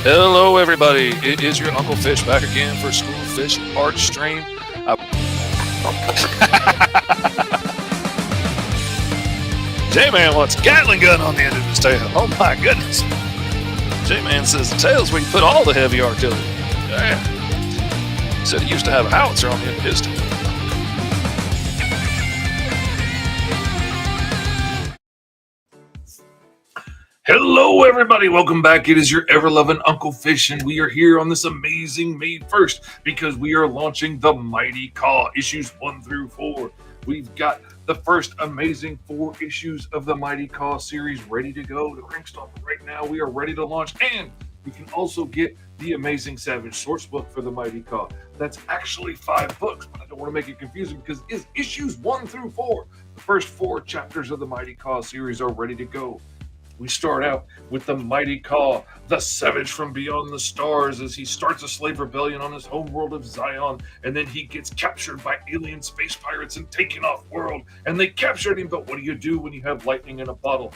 Hello, everybody. It is your Uncle Fish back again for School Fish Art Stream. J-Man wants a Gatling gun on the end of his tail. Oh my goodness. J-Man says the tail's where you put all the heavy artillery. Yeah. Said he used to have a howitzer on the end of his tail. Hello, everybody. Welcome back. It is your ever-loving Uncle Fish, and we are here on this amazing May 1st because we are launching the Mighty KAAW, issues 1 through 4. We've got the first amazing 4 issues of the Mighty KAAW series ready to go. The crankstop right now. We are ready to launch, and you can also get the Amazing Savage source book for the Mighty KAAW. That's actually 5 books, but I don't want to make it confusing because it's issues 1 through 4. The first 4 chapters of the Mighty KAAW series are ready to go. We start out with the Mighty KAAW, the Savage from Beyond the Stars, as he starts a slave rebellion on his homeworld of Zion, and then he gets captured by alien space pirates and taken off world, and they captured him, but what do you do when you have lightning in a bottle?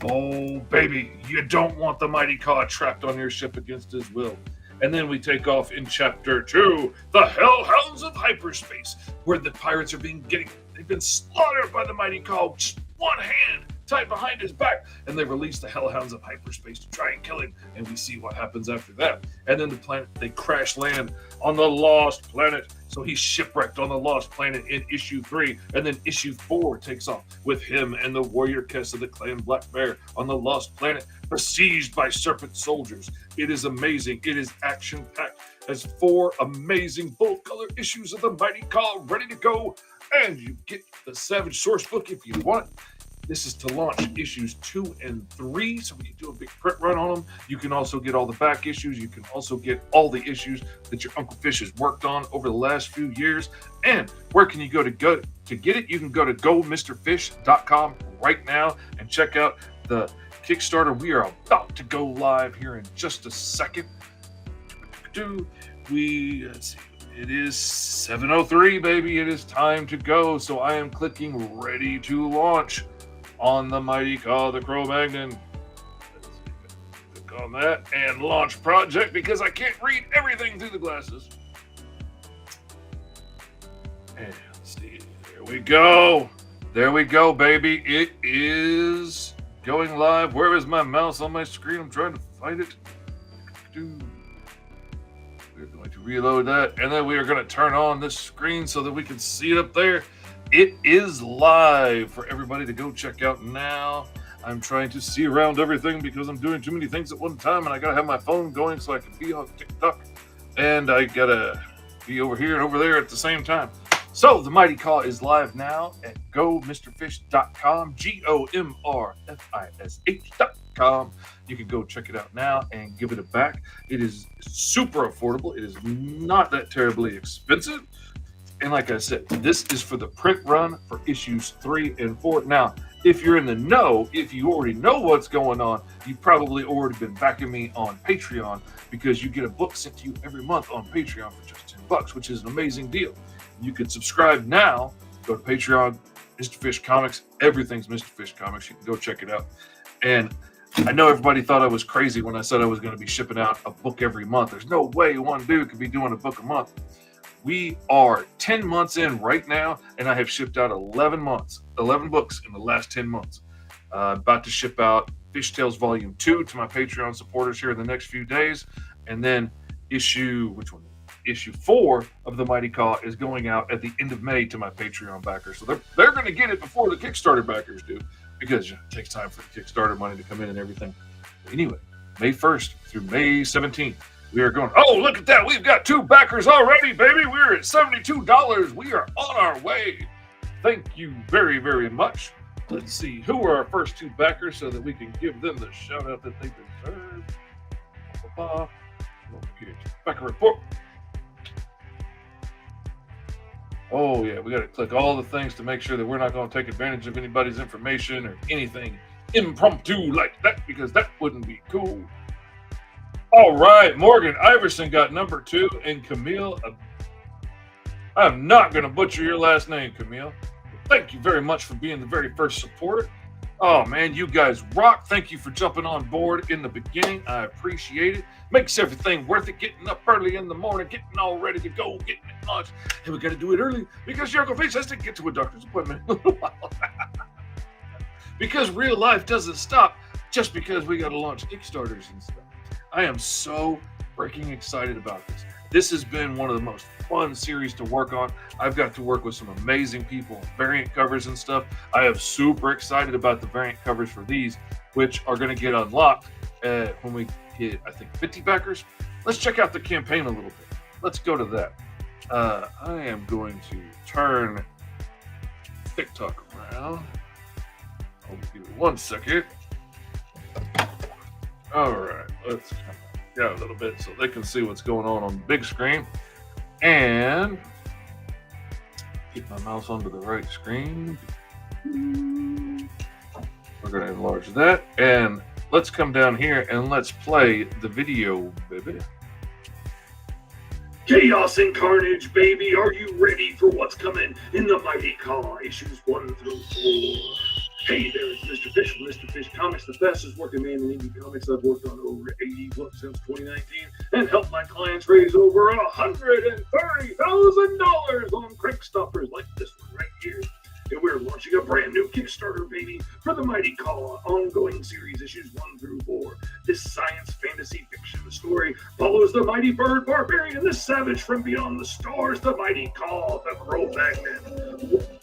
Oh, baby, you don't want the Mighty KAAW trapped on your ship against his will. And then we take off in Chapter 2, the Hellhounds of Hyperspace, where the pirates they've been slaughtered by the Mighty KAAW, just one hand tied behind his back, and they release the Hellhounds of Hyperspace to try and kill him, and we see what happens after that. And then they crash land on the Lost Planet, so he's shipwrecked on the Lost Planet in issue 3, and then issue 4 takes off with him and the warrior Kess of the clan Black Bear on the Lost Planet, besieged by serpent soldiers. It is amazing. It is action-packed. Has 4 amazing full-color issues of the Mighty KAAW ready to go, and you get the Savage source book if you want it. This is to launch issues 2 and 3, so when you do a big print run on them, you can also get all the back issues. You can also get all the issues that your Uncle Fish has worked on over the last few years. And where can you go to get it? You can go to GoMrFish.com right now and check out the Kickstarter. We are about to go live here in just a second. Let's see. It is 7:03, baby. It is time to go. So I am clicking ready to launch on the Mighty KAAW, the Cro-Magnon. Click on that and launch project because I can't read everything through the glasses. And let's see. There we go. There we go, baby. It is going live. Where is my mouse on my screen? I'm trying to find it. We're going to reload that, and then we are going to turn on this screen so that we can see it up there. It is live for everybody to go check out now. I'm trying to see around everything because I'm doing too many things at one time, and I got to have my phone going so I can be on TikTok, and I got to be over here and over there at the same time. So the Mighty KAAW is live now at GoMrFish.com, GoMrFish.com. You can go check it out now and give it a back. It is super affordable. It is not that terribly expensive. And like I said, this is for the print run for issues 3 and 4. Now, if you're in the know, if you already know what's going on, you've probably already been backing me on Patreon because you get a book sent to you every month on Patreon for just $10, which is an amazing deal. You can subscribe now. Go to Patreon, Mr. Fish Comics. Everything's Mr. Fish Comics. You can go check it out. And I know everybody thought I was crazy when I said I was going to be shipping out a book every month. There's no way one dude could be doing a book a month. We are 10 months in right now, and I have shipped out 11 books in the last 10 months. About to ship out Fish Tales Volume 2 to my Patreon supporters here in the next few days. And then issue 4 of the Mighty KAAW is going out at the end of May to my Patreon backers. So they're going to get it before the Kickstarter backers do because it takes time for the Kickstarter money to come in and everything. But anyway, May 1st through May 17th. We are going, oh, look at that. We've got 2 backers already, baby. We're at $72. We are on our way. Thank you very, very much. Let's see. Who are our first 2 backers so that we can give them the shout out that they deserve? Backer report. Oh, yeah. We got to click all the things to make sure that we're not going to take advantage of anybody's information or anything impromptu like that because that wouldn't be cool. All right, Morgan Iverson got number 2, and Camille. I'm not going to butcher your last name, Camille. Thank you very much for being the very first supporter. Oh man, you guys rock. Thank you for jumping on board in the beginning. I appreciate it. Makes everything worth it. Getting up early in the morning, getting all ready to go, getting it launched. And we got to do it early because your Uncle Fish has to get to a doctor's appointment in a little while. Because real life doesn't stop just because we got to launch Kickstarters and stuff. I am so freaking excited about this. This has been one of the most fun series to work on. I've got to work with some amazing people, variant covers and stuff. I am super excited about the variant covers for these, which are going to get unlocked when we hit, I think, 50 backers. Let's check out the campaign a little bit. Let's go to that. I am going to turn TikTok around. Hold on, give me 1 second. All right, let's come down a little bit so they can see what's going on the big screen. And keep my mouse onto the right screen. We're going to enlarge that. And let's come down here and let's play the video, baby. Chaos and carnage, baby. Are you ready for what's coming in the Mighty KAAW issues 1 through 4? Hey there, it's Mr. Fish from Mr. Fish Comics, the fastest working man in indie comics. I've worked on over 80 books since 2019 and helped my clients raise over $130,000 on crank stoppers like this one right here. And we're launching a brand new Kickstarter, baby, for the Mighty KAAW ongoing series issues 1 through 4. This science fantasy fiction story follows the mighty bird barbarian, the savage from beyond the stars, the Mighty KAAW, the Cro-Magnon.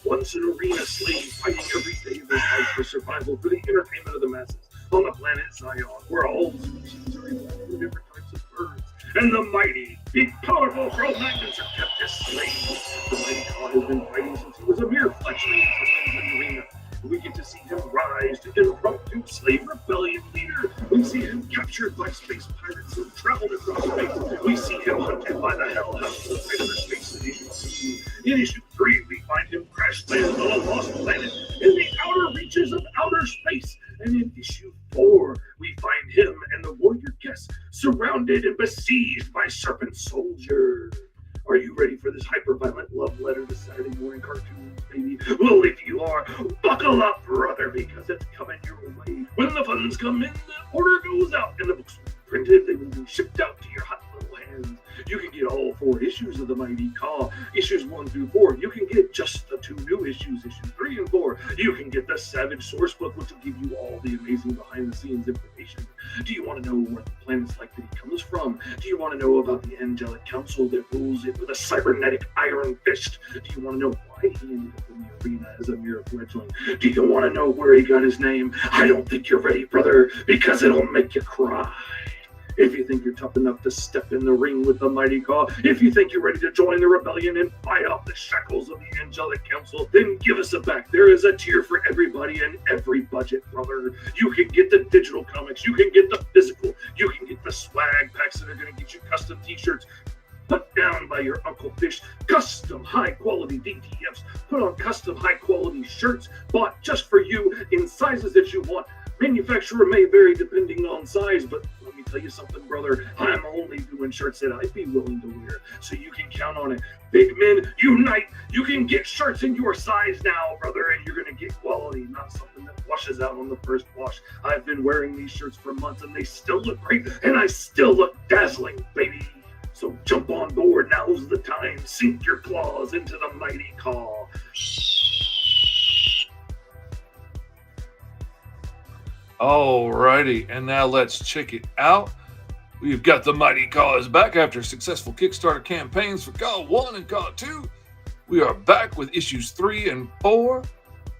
Once an arena slave fighting every day of his life for survival for the entertainment of the masses on the planet Zion, where all species are evolved from different types of birds. And the mighty, big, powerful Cro-Magnons are kept as slaves. The Mighty KAAW has been fighting since he was a mere fledgling in the arena. We get to see him rise to impromptu slave rebellion leader. We see him captured by space pirates who traveled across space. We see him hunted by the Hellhounds of cyberspace in issue 2. In issue 3, we find him crash land on a lost planet in the outer reaches of outer space. And in issue 4, we find him and the warrior guests surrounded and besieged by serpent soldiers. Are you ready for this hyper-violent love letter to Saturday morning cartoons, baby? Well, if you are, buckle up, brother, because it's coming your way. When the funds come in, the order goes out, and the books will be printed. They will be shipped out to your hot little hands. You can get all 4 issues of the Mighty KAAW, issues 1 through 4. You can get just the 2 new issues, issues 3 and 4. You can get the Savage Source Book, which will give you all the amazing behind-the-scenes information. Do you want to know what the planet's like that he comes from? Do you want to know about the angelic council that rules it with a cybernetic iron fist? Do you want to know why he ended up in the arena as a mere fledgling? Do you want to know where he got his name? I don't think you're ready, brother, because it'll make you cry. If you think you're tough enough to step in the ring with the Mighty KAAW, if you think you're ready to join the rebellion and fight off the shackles of the Angelic Council, then give us a back. There is a tier for everybody and every budget, brother. You can get the digital comics, you can get the physical, you can get the swag packs that are going to get you custom t-shirts put down by your Uncle Fish, custom high-quality DTFs, put on custom high-quality shirts bought just for you in sizes that you want. Manufacturer may vary depending on size, but let me tell you something, brother. I'm only doing shirts that I'd be willing to wear, so you can count on it. Big men, unite! You can get shirts in your size now, brother, and you're going to get quality, not something that washes out on the first wash. I've been wearing these shirts for months, and they still look great, and I still look dazzling, baby. So jump on board. Now's the time. Sink your claws into the Mighty KAAW. Alrighty, and now let's check it out. We've got the Mighty KAAW is back after successful Kickstarter campaigns for KAAW 1 and KAAW 2. We are back with issues 3 and 4.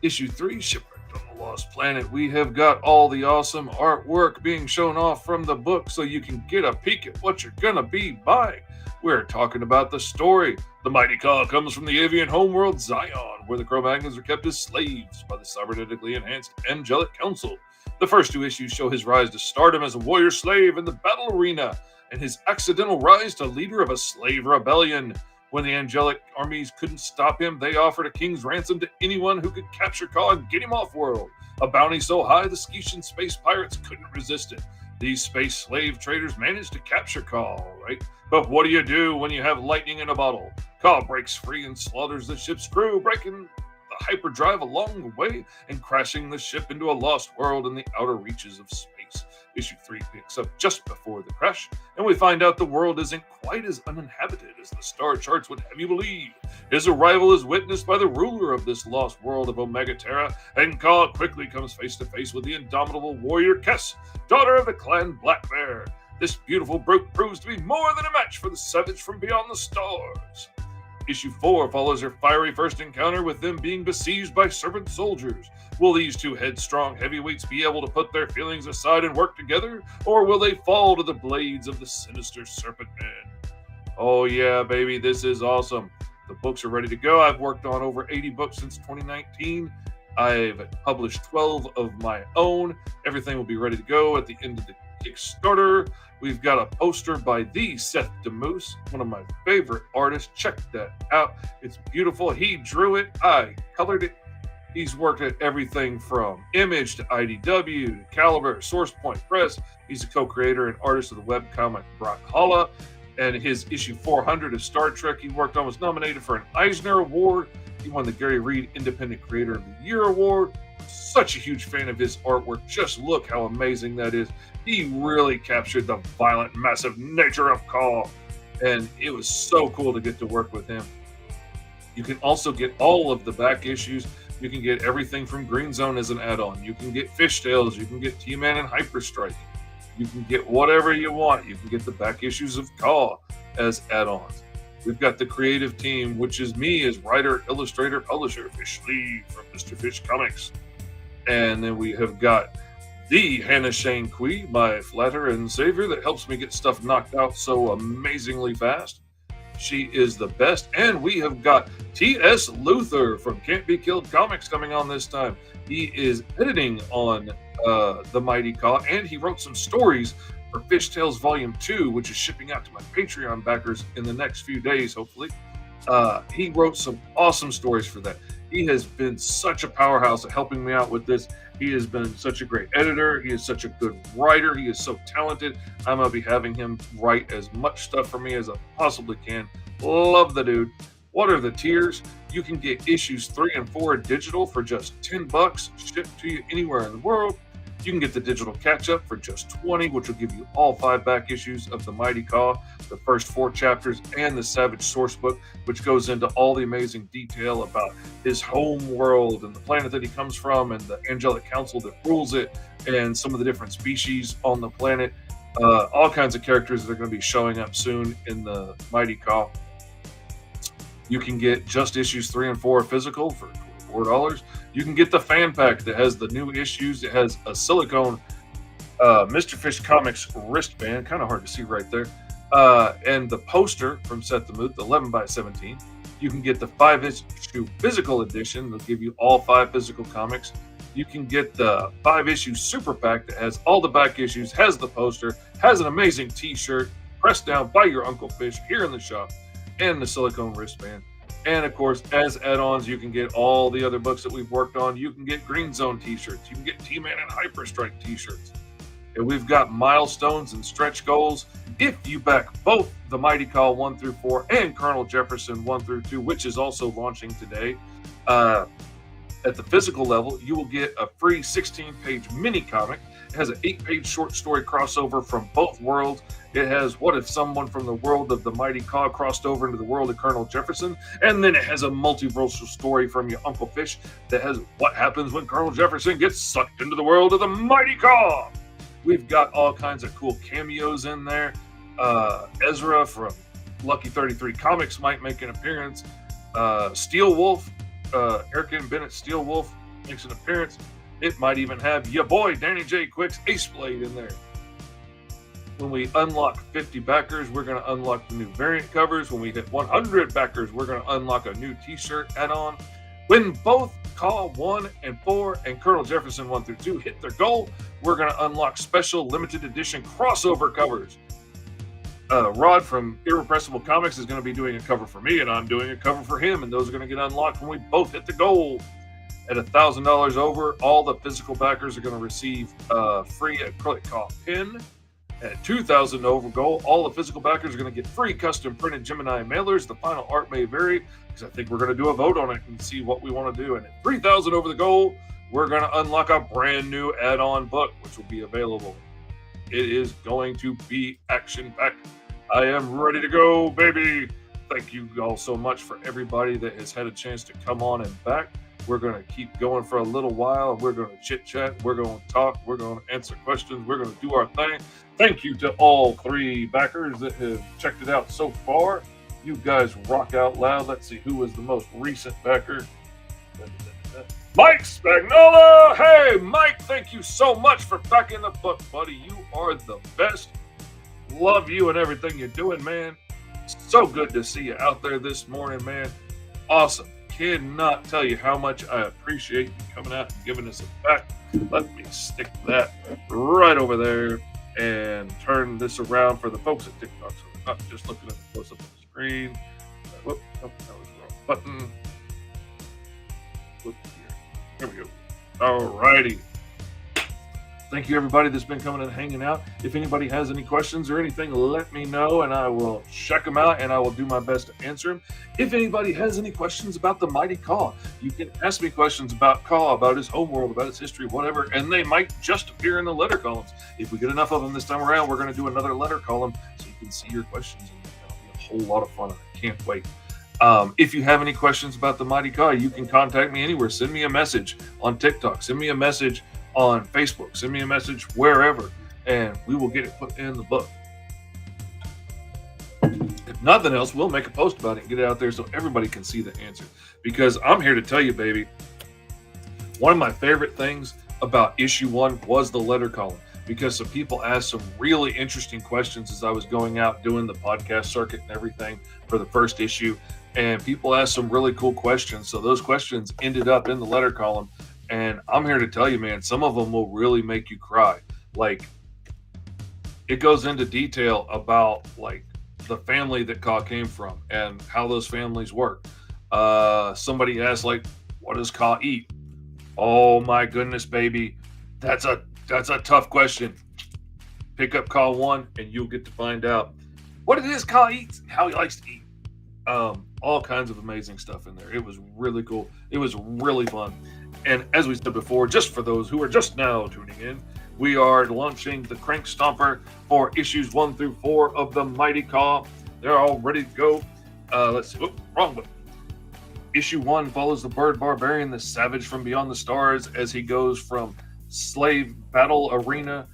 Issue 3, Shipwrecked on the Lost Planet. We have got all the awesome artwork being shown off from the book so you can get a peek at what you're going to be buying. We're talking about the story. The Mighty KAAW comes from the avian homeworld Zion, where the Cro-Magnons are kept as slaves by the cybernetically enhanced Angelic Council. The first 2 issues show his rise to stardom as a warrior slave in the battle arena and his accidental rise to leader of a slave rebellion. When the angelic armies couldn't stop him, they offered a king's ransom to anyone who could capture KAAW and get him off-world. A bounty so high the Skeetian space pirates couldn't resist it. These space slave traders managed to capture KAAW, right? But what do you do when you have lightning in a bottle? KAAW breaks free and slaughters the ship's crew, breaking the hyperdrive along the way and crashing the ship into a lost world in the outer reaches of space. Issue 3 picks up just before the crash, and we find out the world isn't quite as uninhabited as the star charts would have you believe. His arrival is witnessed by the ruler of this lost world of Omega Terra, and KAAW quickly comes face to face with the indomitable warrior Kess, daughter of the clan Black Bear. This beautiful brute proves to be more than a match for the savage from beyond the stars. Issue 4 follows her fiery first encounter with them being besieged by serpent soldiers. Will these two headstrong heavyweights be able to put their feelings aside and work together, or will they fall to the blades of the sinister serpent men? Oh yeah, baby, this is awesome. The books are ready to go. I've worked on over 80 books since 2019. I've published 12 of my own. Everything will be ready to go at the end of the Kickstarter. We've got a poster by the Seth DeMoose, one of my favorite artists. Check that out. It's beautiful. He drew it. I colored it. He's worked at everything from Image to IDW to Caliber, SourcePoint Press. He's a co-creator and artist of the webcomic Brawlhalla. And his issue 400 of Star Trek he worked on was nominated for an Eisner Award. He won the Gary Reed Independent Creator of the Year Award. Such a huge fan of his artwork. Just look how amazing that is. He really captured the violent, massive nature of KAAW. And it was so cool to get to work with him. You can also get all of the back issues. You can get everything from Green Zone as an add-on. You can get Fishtails. You can get T-Man and Hyperstrike. You can get whatever you want. You can get the back issues of KAAW as add-ons. We've got the creative team, which is me as writer, illustrator, publisher, Fish Lee from Mr. Fish Comics. And then we have got the Hannah Shane Quee, my flatterer and savior that helps me get stuff knocked out so amazingly fast. She is the best. And we have got T.S. Luther from Can't Be Killed Comics coming on this time. He is editing on The Mighty KAAW, and he wrote some stories for Fish Tales Volume 2, which is shipping out to my Patreon backers in the next few days, hopefully. He wrote some awesome stories for that. He has been such a powerhouse at helping me out with this. He has been such a great editor. He is such a good writer. He is so talented. I'm going to be having him write as much stuff for me as I possibly can. Love the dude. What are the tiers? You can get issues 3 and 4 digital for just $10, shipped to you anywhere in the world. You can get the digital catch-up for just $20, which will give you all 5 back issues of The Mighty KAAW, the first 4 chapters, and the Savage Source Book, which goes into all the amazing detail about his home world and the planet that he comes from and the angelic council that rules it and some of the different species on the planet. All kinds of characters that are going to be showing up soon in The Mighty KAAW. You can get just issues 3 and 4 physical for $4. You can get the fan pack that has the new issues. It has a silicone Mr. Fish Comics wristband, kind of hard to see right there, and the poster from Seth DeMoose, 11x17. You can get the 5-issue physical edition. They'll give you all 5 physical comics. You can get the 5-issue super pack that has all the back issues, has the poster, has an amazing t-shirt pressed down by your Uncle Fish here in the shop, and the silicone wristband. And of course, as add-ons, you can get all the other books that we've worked on. You can get Green Zone t-shirts. You can get T-Man and Hyperstrike t-shirts. And we've got milestones and stretch goals. If you back both The Mighty KAAW 1 through 4 and Colonel Jefferson 1 through 2, which is also launching today, at the physical level, you will get a free 16-page mini comic. It has an 8-page short story crossover from both worlds. It has what if someone from the world of The Mighty KAAW crossed over into the world of Colonel Jefferson. And then it has a multiversal story from your Uncle Fish that has what happens when Colonel Jefferson gets sucked into the world of The Mighty KAAW. We've got all kinds of cool cameos in there. Ezra from Lucky 33 Comics might make an appearance. Steel Wolf, Eric and Bennett Steel Wolf makes an appearance. It might even have your boy Danny J. Quick's Ace Blade in there. When we unlock 50 backers, we're going to unlock the new variant covers. When we hit 100 backers, we're going to unlock a new t-shirt add-on. When both KAAW 1 and 4 and Colonel Jefferson 1 through 2 hit their goal, we're going to unlock special limited edition crossover covers. Rod from Irrepressible Comics is going to be doing a cover for me, and I'm doing a cover for him, and those are going to get unlocked when we both hit the goal. At $1,000 over, all the physical backers are going to receive a free acrylic KAAW pin. At 2,000 over goal, all the physical backers are going to get free custom printed Gemini mailers. The final art may vary because I think we're going to do a vote on it and see what we want to do. And at 3,000 over the goal, we're going to unlock a brand new add-on book, which will be available. It is going to be action-packed. I am ready to go, baby. Thank you all so much for everybody that has had a chance to come on and back. We're going to keep going for a little while. We're going to chit-chat. We're going to talk. We're going to answer questions. We're going to do our thing. Thank you to all 3 backers that have checked it out so far. You guys rock out loud. Let's see who was the most recent backer. Mike Spagnola! Hey, Mike, thank you so much for backing the book, buddy. You are the best. Love you and everything you're doing, man. So good to see you out there this morning, man. Awesome. Cannot tell you how much I appreciate you coming out and giving us a back. Let me stick that right over there and turn this around for the folks at TikTok so they're not just looking at the close-up on the screen. Whoop, oh, that was the wrong button. Whoop, here we go. All righty. Thank you, everybody that's been coming and hanging out. If anybody has any questions or anything, let me know, and I will check them out, and I will do my best to answer them. If anybody has any questions about the mighty KAAW, you can ask me questions about KAAW, about his homeworld, about his history, whatever, and they might just appear in the letter columns. If we get enough of them this time around, we're going to do another letter column so you can see your questions, and it'll be a whole lot of fun. I can't wait. If you have any questions about the mighty KAAW, you can contact me anywhere. Send me a message on TikTok. Send me a message on Facebook. Send me a message wherever, and we will get it put in the book. If nothing else, we'll make a post about it and get it out there so everybody can see the answer. Because I'm here to tell you, baby, one of my favorite things about issue 1 was the letter column, because some people asked some really interesting questions as I was going out doing the podcast circuit and everything for the first issue, and people asked some really cool questions. So those questions ended up in the letter column. And I'm here to tell you, man, some of them will really make you cry. Like, it goes into detail about, like, the family that KAAW came from and how those families work. Somebody asked, like, what does KAAW eat? Oh, my goodness, baby. That's a tough question. Pick up KAAW 1, and you'll get to find out what it is KAAW eats and how he likes to eat. All kinds of amazing stuff in there. It was really cool. It was really fun. And as we said before, just for those who are just now tuning in, we are launching the Crank Stomper for issues 1 through 4 of the Mighty KAAW. They're all ready to go. Let's see. Whoop, wrong button. Issue 1 follows the bird barbarian, the savage from beyond the stars, as he goes from slave battle arena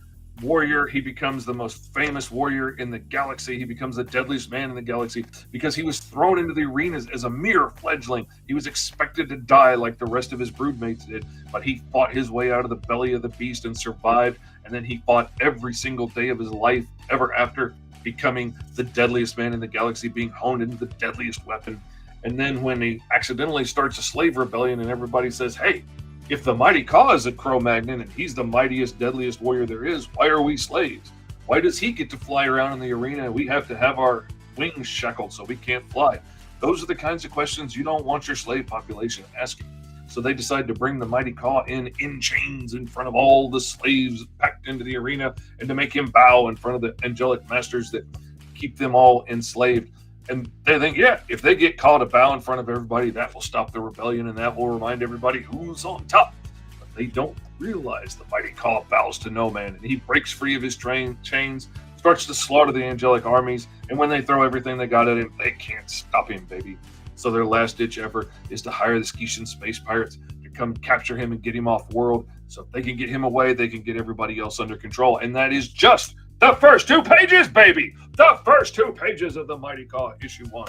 warrior. He becomes the most famous warrior in the galaxy. He becomes the deadliest man in the galaxy because he was thrown into the arenas as a mere fledgling. He was expected to die like the rest of his broodmates did, but he fought his way out of the belly of the beast and survived. And then he fought every single day of his life ever after, becoming the deadliest man in the galaxy, being honed into the deadliest weapon. And then when he accidentally starts a slave rebellion and everybody says, hey, if the mighty KAAW is a Cro-Magnon and he's the mightiest, deadliest warrior there is, why are we slaves? Why does he get to fly around in the arena and we have to have our wings shackled so we can't fly? Those are the kinds of questions you don't want your slave population asking. So they decide to bring the mighty KAAW in chains in front of all the slaves packed into the arena, and to make him bow in front of the angelic masters that keep them all enslaved. And they think, yeah, if they get KAAW to bow in front of everybody, that will stop the rebellion and that will remind everybody who's on top. But they don't realize the mighty KAAW bows to no man, and he breaks free of his chains, starts to slaughter the angelic armies, and when they throw everything they got at him, they can't stop him, baby. So their last-ditch effort is to hire the Skeetian space pirates to come capture him and get him off world. So if they can get him away, they can get everybody else under control. And that is just the first 2 pages, baby! The first 2 pages of the Mighty KAAW, issue 1.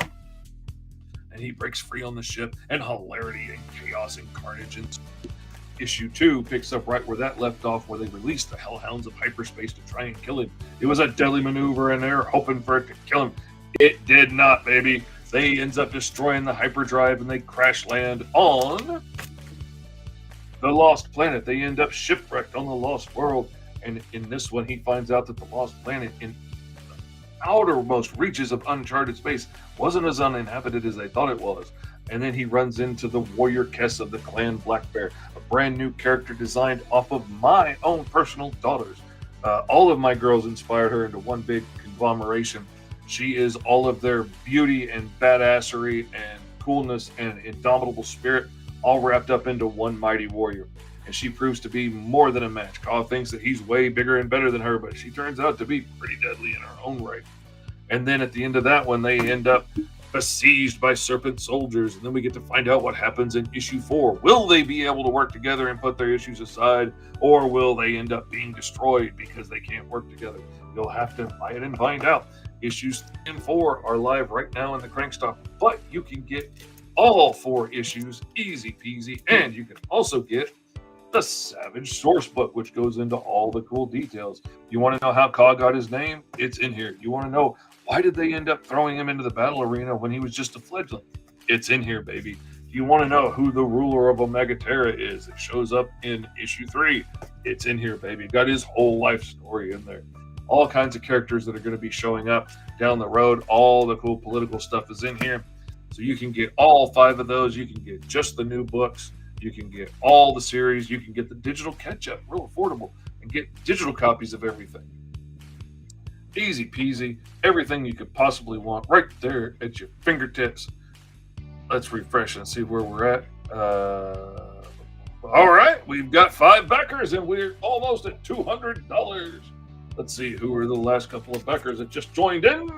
And he breaks free on the ship, and hilarity and chaos and carnage. And issue 2 picks up right where that left off, where they released the Hellhounds of hyperspace to try and kill him. It was a deadly maneuver, and they're hoping for it to kill him. It did not, baby. They ends up destroying the hyperdrive, and they crash land on the Lost Planet. They end up shipwrecked on the Lost World. And in this one, he finds out that the Lost Planet, in the outermost reaches of uncharted space, wasn't as uninhabited as they thought it was. And then he runs into the warrior Kess of the clan Black Bear, a brand new character designed off of my own personal daughters. All of my girls inspired her into one big conglomeration. She is all of their beauty and badassery and coolness and indomitable spirit, all wrapped up into one mighty warrior. And she proves to be more than a match. KAAW thinks that he's way bigger and better than her, but she turns out to be pretty deadly in her own right. And then at the end of that one, they end up besieged by serpent soldiers. And then we get to find out what happens in issue 4. Will they be able to work together and put their issues aside, or will they end up being destroyed because they can't work together? You'll have to buy it and find out. Issues 3 and 4 are live right now in the Crankstop, but you can get all 4 issues easy peasy, and you can also get the Savage Source Book, which goes into all the cool details. You want to know how KAAW got his name? It's in here. You want to know why did they end up throwing him into the battle arena when he was just a fledgling? It's in here, baby. You want to know who the ruler of Omega Terra is? It shows up in issue 3. It's in here, baby. Got his whole life story in there. All kinds of characters that are going to be showing up down the road. All the cool political stuff is in here. So you can get all 5 of those. You can get just the new books. You can get all the series. You can get the digital catch-up, real affordable, and get digital copies of everything. Easy peasy. Everything you could possibly want right there at your fingertips. Let's refresh and see where we're at. All right, we've got 5 backers, and we're almost at $200. Let's see who are the last couple of backers that just joined in.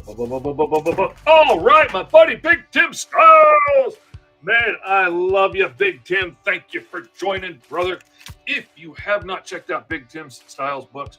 All right, my buddy Big Tim Styles. Man, I love you, Big Tim. Thank you for joining, brother. If you have not checked out Big Tim Styles books,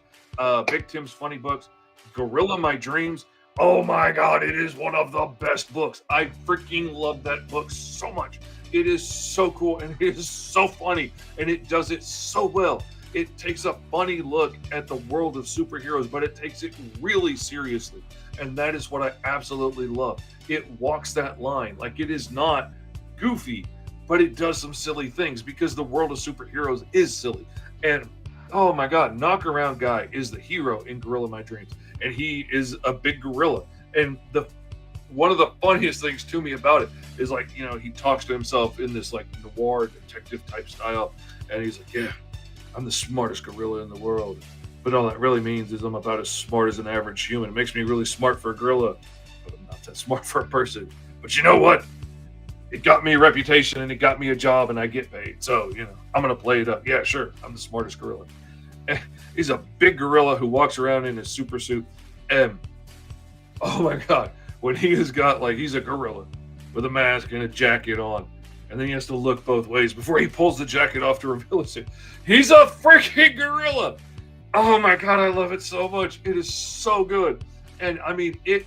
Big Tim's funny books, Gorilla My Dreams. Oh my God, it is one of the best books. I freaking love that book so much. It is so cool and it is so funny and it does it so well. It takes a funny look at the world of superheroes, but it takes it really seriously. And that is what I absolutely love. It walks that line. Like, it is not goofy, but it does some silly things because the world of superheroes is silly. And oh my God, Knockaround Guy is the hero in Gorilla My Dreams. And he is a big gorilla. And one of the funniest things to me about it is, like, you know, he talks to himself in this like noir detective type style. And he's like, yeah, I'm the smartest gorilla in the world. But all that really means is I'm about as smart as an average human. It makes me really smart for a gorilla, but I'm not that smart for a person. But you know what? It got me a reputation and it got me a job and I get paid. So, you know, I'm going to play it up. Yeah, sure. I'm the smartest gorilla. He's a big gorilla who walks around in his super suit. And oh my God, when he has got, like, he's a gorilla with a mask and a jacket on. And then he has to look both ways before he pulls the jacket off to reveal it. He's a freaking gorilla. Oh my God, I love it so much. It is so good. And I mean, it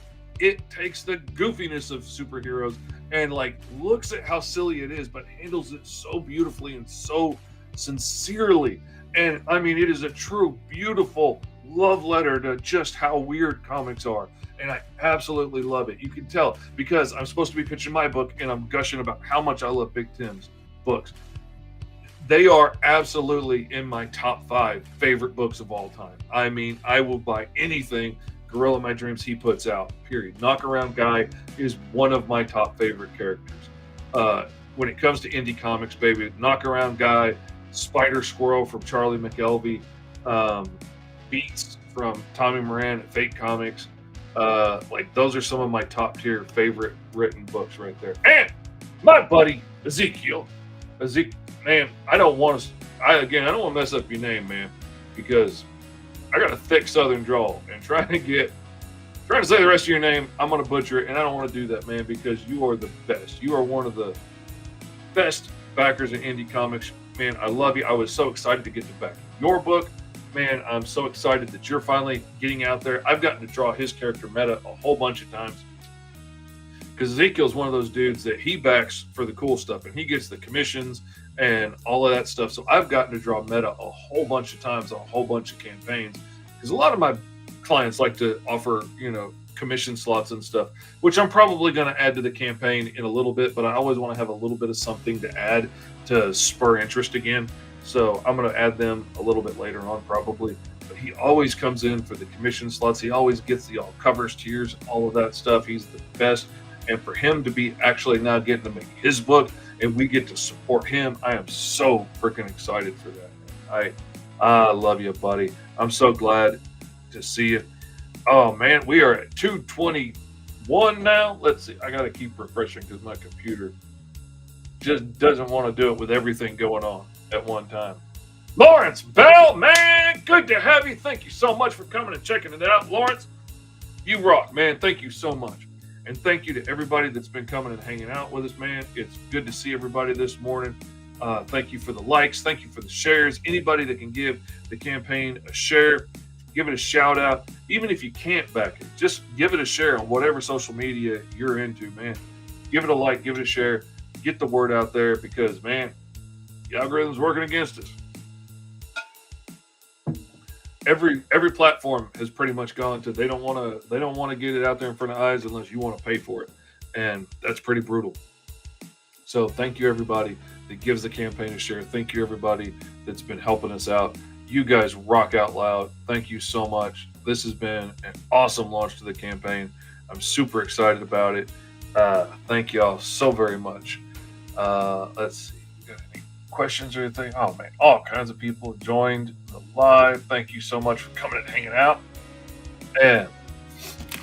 takes the goofiness of superheroes and, like, looks at how silly it is, but handles it so beautifully and so sincerely. And I mean, it is a true, beautiful love letter to just how weird comics are. And I absolutely love it. You can tell because I'm supposed to be pitching my book and I'm gushing about how much I love Big Tim's books. They are absolutely in my top 5 favorite books of all time. I mean, I will buy anything Gorilla My Dreams he puts out, period. Knockaround Guy is one of my top favorite characters. When it comes to indie comics, baby, Knockaround Guy, Spider Squirrel from Charlie McElvey, Beats from Tommy Moran at Fate Comics. Like, those are some of my top tier favorite written books right there. And my buddy Ezekiel, man, I don't want to mess up your name, man, because I got a thick Southern drawl, and trying to say the rest of your name, I'm going to butcher it, and I don't want to do that, man, because you are the best. You are one of the best backers in indie comics, man. I love you. I was so excited to get to back your book, man. I'm so excited that you're finally getting out there. I've gotten to draw his character Meta a whole bunch of times because Ezekiel's one of those dudes that he backs for the cool stuff, and he gets the commissions and all of that stuff. So I've gotten to draw Meta a whole bunch of times, a whole bunch of campaigns, because a lot of my clients like to offer, you know, commission slots and stuff, which I'm probably going to add to the campaign in a little bit, but I always want to have a little bit of something to add to spur interest again. So I'm going to add them a little bit later on probably. But he always comes in for the commission slots. He always gets the all covers tiers and all of that stuff. He's the best. And for him to be actually now getting to make his book and we get to support him, I am so freaking excited for that. I love you, buddy. I'm so glad to see you. Oh man, we are at 221 now. Let's see. I gotta keep refreshing because my computer just doesn't want to do it with everything going on at one time. Lawrence Bell, man, good to have you. Thank you so much for coming and checking it out, Lawrence. You rock, man. Thank you so much. And thank you to everybody that's been coming and hanging out with us, man. It's good to see everybody this morning. Thank you for the likes. Thank you for the shares. Anybody that can give the campaign a share, give it a shout out. Even if you can't back it, just give it a share on whatever social media you're into, man. Give it a like, give it a share, get the word out there because, man, the algorithm's working against us. Every platform has pretty much gone to they don't want to get it out there in front of eyes unless you want to pay for it, and that's pretty brutal. So thank you everybody that gives the campaign a share. Thank you everybody that's been helping us out. You guys rock out loud. Thank you so much. This has been an awesome launch to the campaign. I'm super excited about it. Thank y'all so very much. Let's see. We got any questions or anything? Oh man, all kinds of people joined the live. Thank you so much for coming and hanging out. And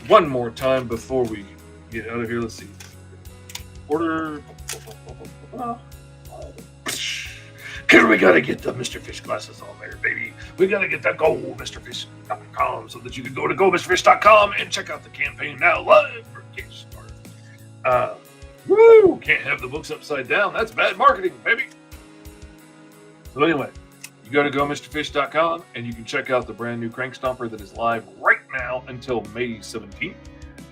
one more time before we get out of here, let's see. Order. Because we got to get the Mr. Fish glasses on there, baby. We got to get that GoMrFish.com so that you can go to GoMrFish.com and check out the campaign now live for Kickstarter. Woo! Can't have the books upside down. That's bad marketing, baby. So anyway, you go to GoMrFish.com and you can check out the brand new Crank Stomper that is live right now until May 17th.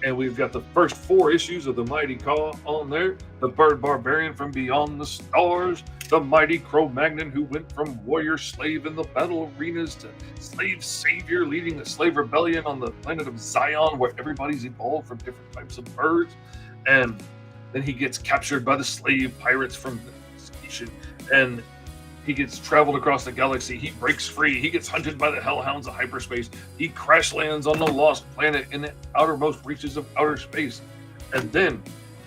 And we've got the first 4 issues of the Mighty KAAW on there. The Bird Barbarian from Beyond the Stars. The Mighty Cro-Magnon who went from warrior slave in the battle arenas to slave savior leading the slave rebellion on the planet of Zion where everybody's evolved from different types of birds. And then he gets captured by the slave pirates from the station. And he gets traveled across the galaxy. He breaks free. He gets hunted by the hellhounds of hyperspace. He crash lands on the lost planet in the outermost reaches of outer space. And then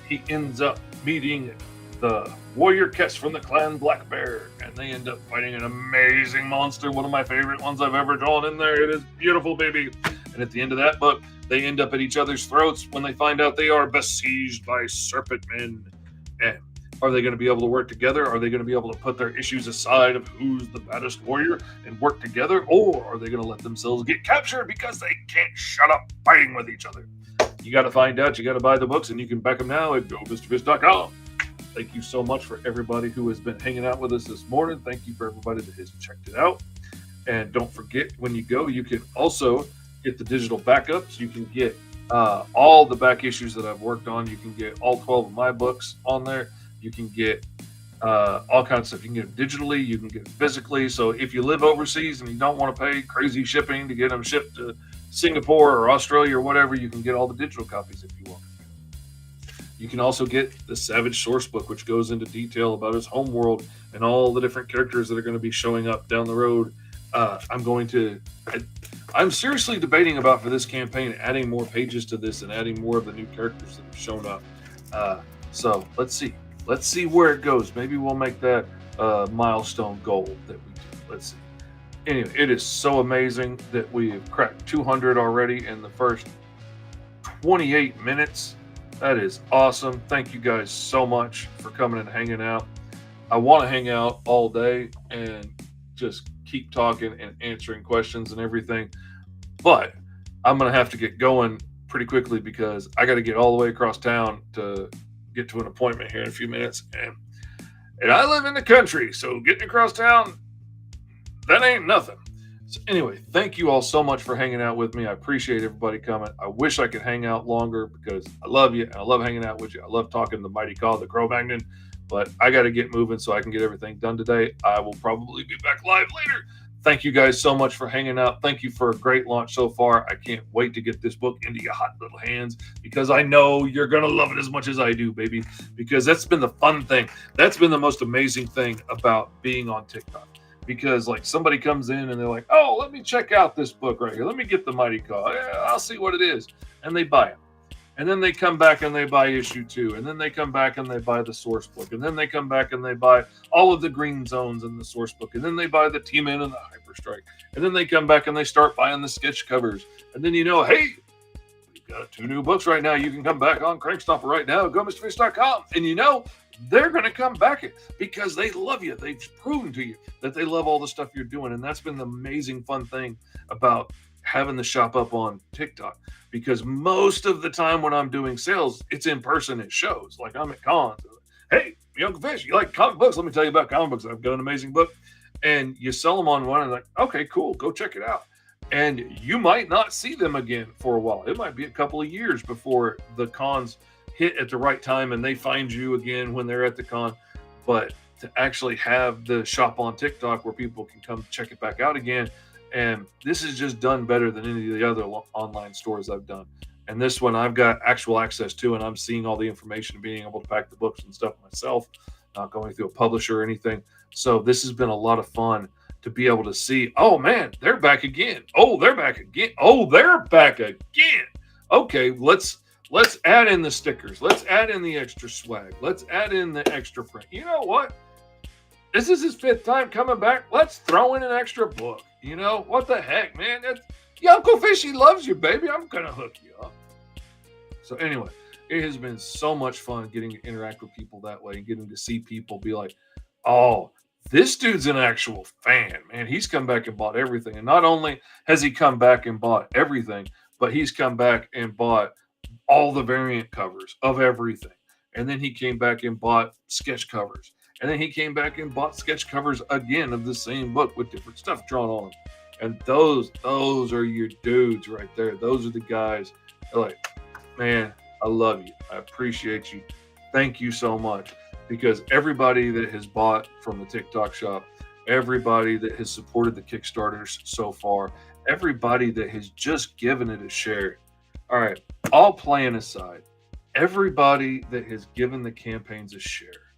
he ends up meeting the warrior Kess from the clan Black Bear. And they end up fighting an amazing monster. One of my favorite ones I've ever drawn in there. It is beautiful, baby. And at the end of that book, they end up at each other's throats when they find out they are besieged by serpent men. And are they going to be able to work together? Are they going to be able to put their issues aside of who's the baddest warrior and work together? Or are they going to let themselves get captured because they can't shut up fighting with each other? You got to find out. You got to buy the books, and you can back them now at GoMrFish.com. Thank you so much for everybody who has been hanging out with us this morning. Thank you for everybody that has checked it out. And don't forget, when you go, you can also get the digital backups. You can get all the back issues that I've worked on. You can get all 12 of my books on there. You can get all kinds of stuff. You can get them digitally. You can get them physically. So if you live overseas and you don't want to pay crazy shipping to get them shipped to Singapore or Australia or whatever, you can get all the digital copies if you want. You can also get the Savage Source book, which goes into detail about his home world and all the different characters that are going to be showing up down the road. I'm seriously debating about for this campaign adding more pages to this and adding more of the new characters that have shown up. So let's see. Let's see where it goes. Maybe we'll make that a milestone goal that we do. Let's see. Anyway, it is so amazing that we have cracked 200 already in the first 28 minutes. That is awesome. Thank you guys so much for coming and hanging out. I want to hang out all day and just keep talking and answering questions and everything. But I'm going to have to get going pretty quickly because I got to get all the way across town to get to an appointment here in a few minutes. And I live in the country, so getting across town, that ain't nothing. So anyway, thank you all so much for hanging out with me. I appreciate everybody coming. I wish I could hang out longer because I love you and I love hanging out with you. I love talking the Mighty KAAW, the Cro-Magnon, but I got to get moving so I can get everything done today. I will probably be back live later. Thank you guys so much for hanging out. Thank you for a great launch so far. I can't wait to get this book into your hot little hands because I know you're going to love it as much as I do, baby, because that's been the fun thing. That's been the most amazing thing about being on TikTok. Because like somebody comes in and they're like, oh, let me check out this book right here. Let me get the Mighty KAAW. Yeah, I'll see what it is. And they buy it. And then they come back and they buy issue 2. And then they come back and they buy the source book. And then they come back and they buy all of the green zones in the source book. And then they buy the T-Man and the Hyper Strike. And then they come back and they start buying the sketch covers. And then hey, we've got 2 new books right now. You can come back on Crankstomper right now. Go MrFish.com. And they're going to come back because they love you. They've proven to you that they love all the stuff you're doing. And that's been the amazing fun thing about having the shop up on TikTok, because most of the time when I'm doing sales, it's in person at shows. Like I'm at cons. Hey, Uncle Fish, you like comic books? Let me tell you about comic books. I've got an amazing book. And you sell them on one and like, okay, cool, go check it out. And you might not see them again for a while. It might be a couple of years before the cons hit at the right time and they find you again when they're at the con. But to actually have the shop on TikTok where people can come check it back out again, and this is just done better than any of the other online stores I've done. And this one I've got actual access to, and I'm seeing all the information and being able to pack the books and stuff myself, not going through a publisher or anything. So this has been a lot of fun to be able to see, oh man, they're back again. Oh, they're back again. Oh, they're back again. Okay, let's add in the stickers. Let's add in the extra swag. Let's add in the extra print. You know what? This is his 5th time coming back. Let's throw in an extra book. What the heck, man? Uncle Fishy loves you, baby. I'm going to hook you up. So anyway, it has been so much fun getting to interact with people that way and getting to see people be like, oh, this dude's an actual fan, man. He's come back and bought everything. And not only has he come back and bought everything, but he's come back and bought all the variant covers of everything. And then he came back and bought sketch covers. And then he came back and bought sketch covers again of the same book with different stuff drawn on them. And those are your dudes right there. Those are the guys. They're like, man, I love you. I appreciate you. Thank you so much. Because everybody that has bought from the TikTok shop, everybody that has supported the Kickstarters so far, everybody that has just given it a share. All right, all playing aside, everybody that has given the campaigns a share,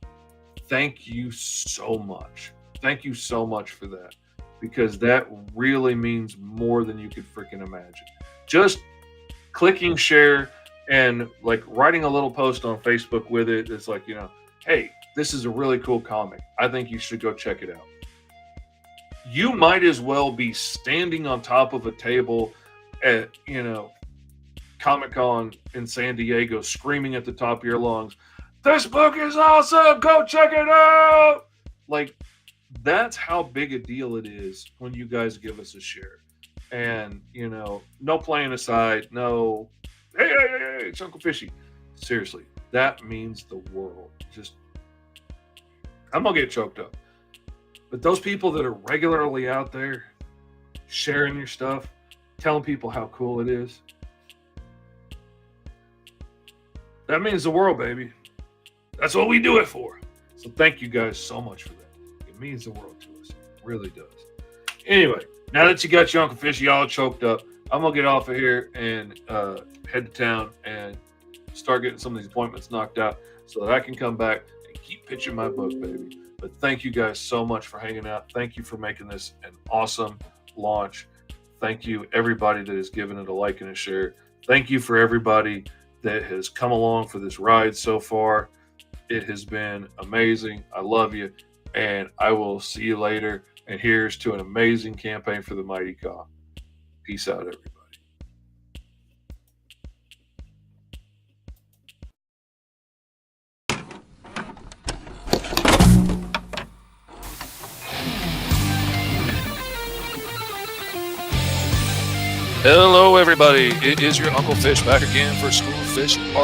thank you so much. Thank you so much for that, because that really means more than you could freaking imagine. Just clicking share and like writing a little post on Facebook with it. It's like, hey, this is a really cool comic. I think you should go check it out. You might as well be standing on top of a table at, Comic-Con in San Diego screaming at the top of your lungs, this book is awesome, go check it out. Like, that's how big a deal it is when you guys give us a share. And, no playing aside, no, hey, it's Uncle Fishy. Seriously, that means the world. Just, I'm going to get choked up. But those people that are regularly out there sharing your stuff, telling people how cool it is, that means the world, baby. That's what we do it for. So thank you guys so much for that. It means the world to us. It really does. Anyway, now that you got your Uncle Fishy all choked up, I'm going to get off of here and head to town and start getting some of these appointments knocked out so that I can come back and keep pitching my book, baby. But thank you guys so much for hanging out. Thank you for making this an awesome launch. Thank you, everybody that has given it a like and a share. Thank you for everybody that has come along for this ride so far. It has been amazing. I love you, and I will see you later. And here's to an amazing campaign for the Mighty KAAW. Peace out, everybody. Hello, everybody. It is your Uncle Fish back again for School Fish Art